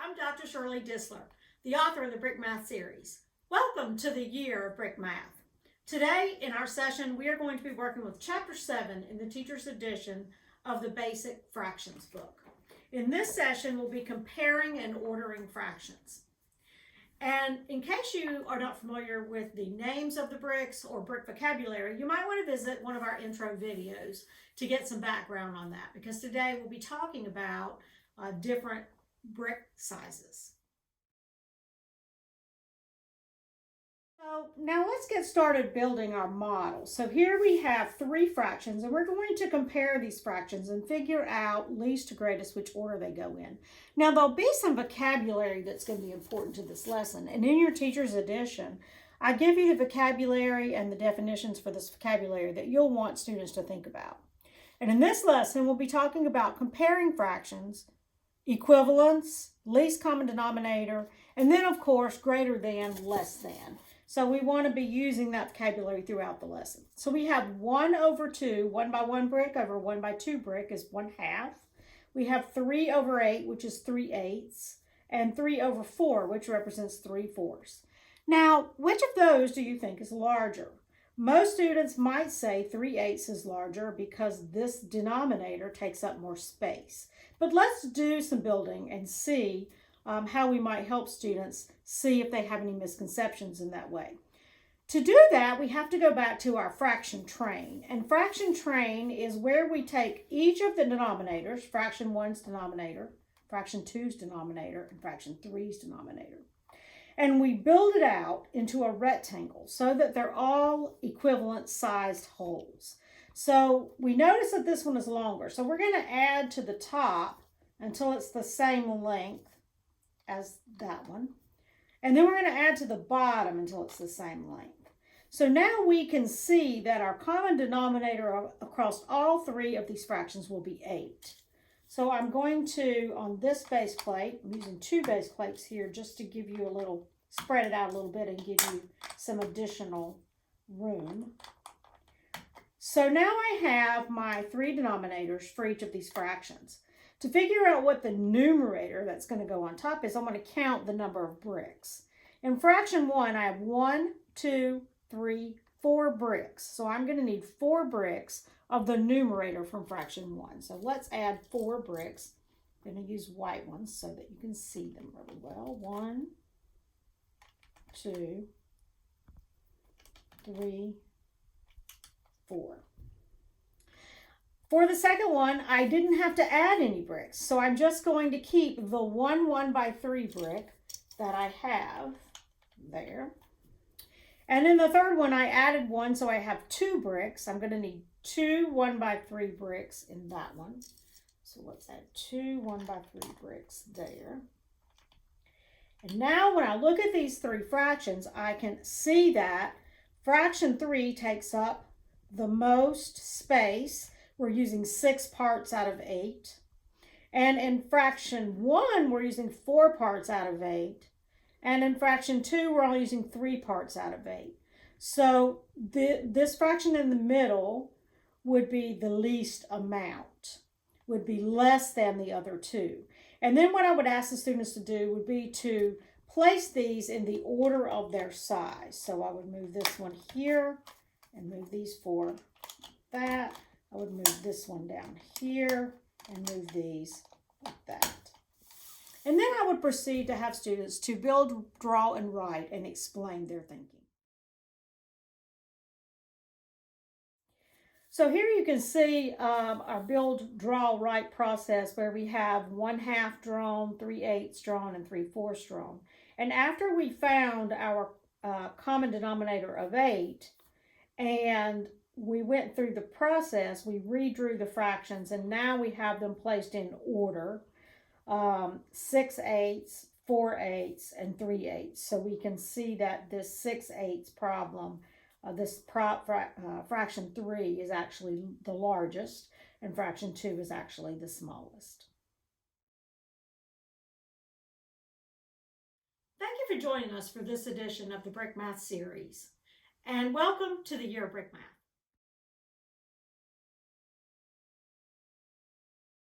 I'm Dr. Shirley Disler, the author of the Brick Math series. Welcome to the year of Brick Math. Today in our session, we are going to be working with Chapter 7 in the Teacher's Edition of the Basic Fractions book. In this session, we'll be comparing and ordering fractions. And in case you are not familiar with the names of the bricks or brick vocabulary, you might want to visit one of our intro videos to get some background on that, because today we'll be talking about different brick sizes. So now let's get started building our model. So here we have three fractions, and we're going to compare these fractions and figure out least to greatest which order they go in. Now there'll be some vocabulary that's going to be important to this lesson, and in your teacher's edition, I give you the vocabulary and the definitions for this vocabulary that you'll want students to think about. And in this lesson, we'll be talking about comparing fractions, equivalence, least common denominator, and then of course greater than, less than. So we want to be using that vocabulary throughout the lesson. So we have 1 over 2, 1 by 1 brick over 1 by 2 brick is 1/2. We have 3 over 8, which is 3/8, and 3 over 4, which represents 3/4. Now, which of those do you think is larger? Most students might say 3/8 is larger because this denominator takes up more space. But let's do some building and see how we might help students see if they have any misconceptions in that way. To do that, we have to go back to our fraction train. And fraction train is where we take each of the denominators, fraction 1's denominator, fraction 2's denominator, and fraction 3's denominator. And we build it out into a rectangle so that they're all equivalent sized wholes. So we notice that this one is longer. So we're going to add to the top until it's the same length as that one. And then we're going to add to the bottom until it's the same length. So now we can see that our common denominator across all three of these fractions will be 8. So I'm going to, on this base plate, I'm using 2 base plates here just to give you a little, spread it out a little bit and give you some additional room. So now I have my 3 denominators for each of these fractions. To figure out what the numerator that's going to go on top is, I'm going to count the number of bricks. In fraction 1, I have 1, 2, 3, 4 bricks. So I'm going to need 4 bricks of the numerator from fraction 1. So let's add 4 bricks. I'm going to use white ones so that you can see them really well. 1, 2, 3, 4. For the second one, I didn't have to add any bricks, so I'm just going to keep the 1 by 3 brick that I have there. And in the third one, I added 1, so I have 2 bricks. I'm going to need 2 1 by 3 bricks in that one. So let's add 2 1 by 3 bricks there. And now when I look at these 3 fractions, I can see that fraction 3 takes up the most space. We're using 6 parts out of 8. And in fraction 1, we're using 4 parts out of 8. And in fraction 2, we're only using 3 parts out of 8. So this fraction in the middle would be the least amount, would be less than the other 2. And then what I would ask the students to do would be to place these in the order of their size. So I would move this one here and move these 4 like that. I would move this one down here and move these like that. And then I would proceed to have students to build, draw, and write and explain their thinking. So here you can see our build, draw, write process where we have 1/2 drawn, 3/8 drawn, and 3/4 drawn. And after we found our common denominator of 8 and we went through the process, we redrew the fractions, and now we have them placed in order, 6/8, 4/8, and 3/8. So we can see that this 6/8 problem, fraction 3 is actually the largest, and fraction 2 is actually the smallest. Thank you for joining us for this edition of the Brick Math series, and welcome to the Year of Brick Math.